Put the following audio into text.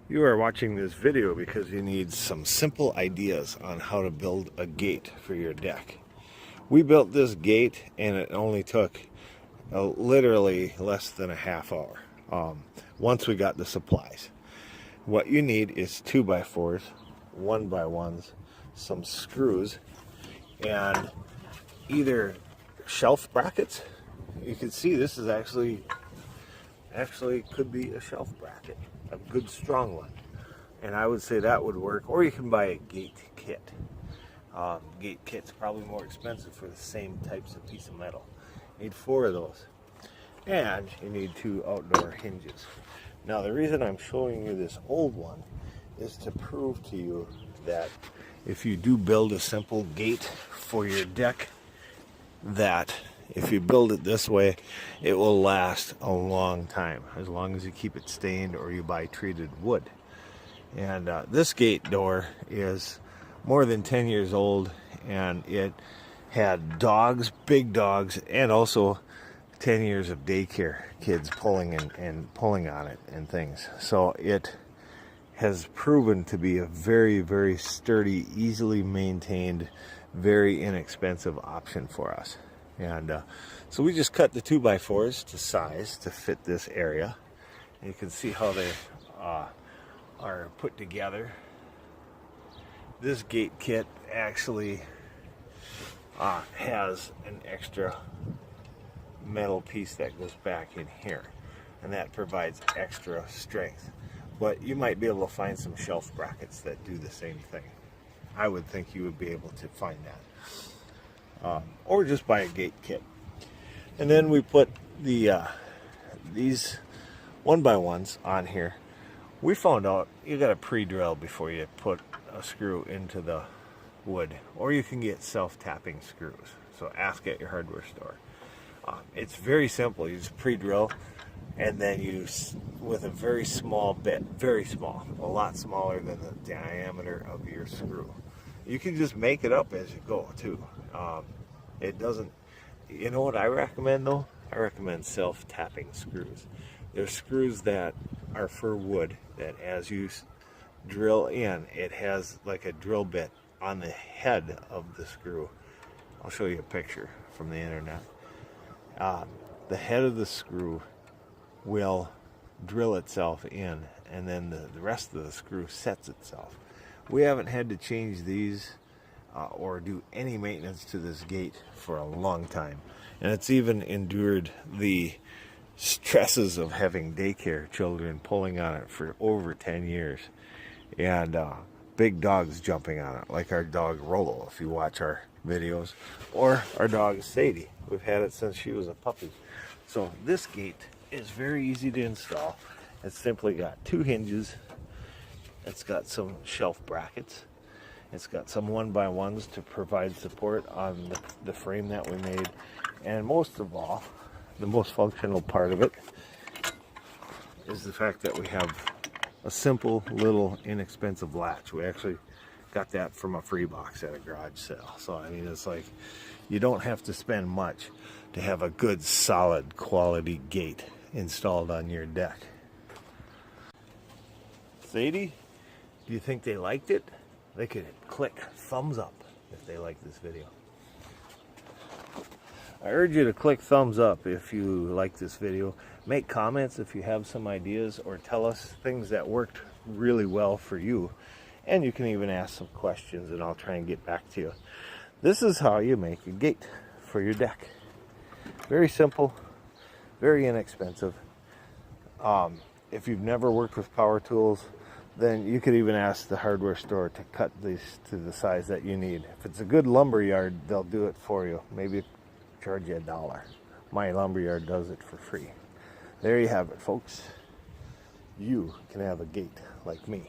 You are watching this video because you need some simple ideas on how to build a gate for your deck. We built this gate and it only took literally less than a half hour once we got the supplies. What you need is 2x4s, 1x1s, some screws, and either shelf brackets. You can see this is actually could be a shelf bracket, a good strong one, and I would say that would work. Or you can buy a gate kit. Gate kit's probably more expensive for the same types of piece of metal. You need 4 of those, and you need 2 outdoor hinges. Now the reason I'm showing you this old one is to prove to you that if you do build a simple gate for your deck, that if you build it this way, it will last a long time, as long as you keep it stained or you buy treated wood. And this gate door is more than 10 years old, and it had dogs, big dogs, and also 10 years of daycare kids pulling and pulling on it and things. So it has proven to be a very, very sturdy, easily maintained, very inexpensive option for us. And so we just cut the 2x4s to size to fit this area. And you can see how they are put together. This gate kit actually has an extra metal piece that goes back in here, and that provides extra strength. But you might be able to find some shelf brackets that do the same thing. I would think you would be able to find that. Or just buy a gate kit. And then we put the these 1x1s on here. We found out you got to pre-drill before you put a screw into the wood, or you can get self-tapping screws. So ask at your hardware store. It's very simple. You just pre-drill, and then you, with a very small bit, very small, a lot smaller than the diameter of your screw. You can just make it up as you go too. It doesn't, you know what I recommend though? I recommend self-tapping screws. There's screws that are for wood that as you drill in, it has like a drill bit on the head of the screw. I'll show you a picture from the internet. The head of the screw will drill itself in, and then the rest of the screw sets itself. We haven't had to change these or do any maintenance to this gate for a long time, and it's even endured the stresses of having daycare children pulling on it for over 10 years, and big dogs jumping on it, like our dog Rolo, if you watch our videos, or our dog Sadie. We've had it since she was a puppy. So this gate is very easy to install. It's simply got 2 hinges. It's got some shelf brackets. It's got some 1x1s to provide support on the frame that we made. And most of all, the most functional part of it is the fact that we have a simple, little, inexpensive latch. We actually got that from a free box at a garage sale. So, I mean, it's like you don't have to spend much to have a good, solid, quality gate installed on your deck. Sadie, do you think they liked it? They could click thumbs up if they like this video. I urge you to click thumbs up if you like this video. Make comments if you have some ideas, or tell us things that worked really well for you. And you can even ask some questions and I'll try and get back to you. This is how you make a gate for your deck. Very simple, very inexpensive. If you've never worked with power tools, then you could even ask the hardware store to cut these to the size that you need. If it's a good lumber yard, they'll do it for you. Maybe charge you $1. My lumber yard does it for free. There you have it, folks. You can have a gate like me.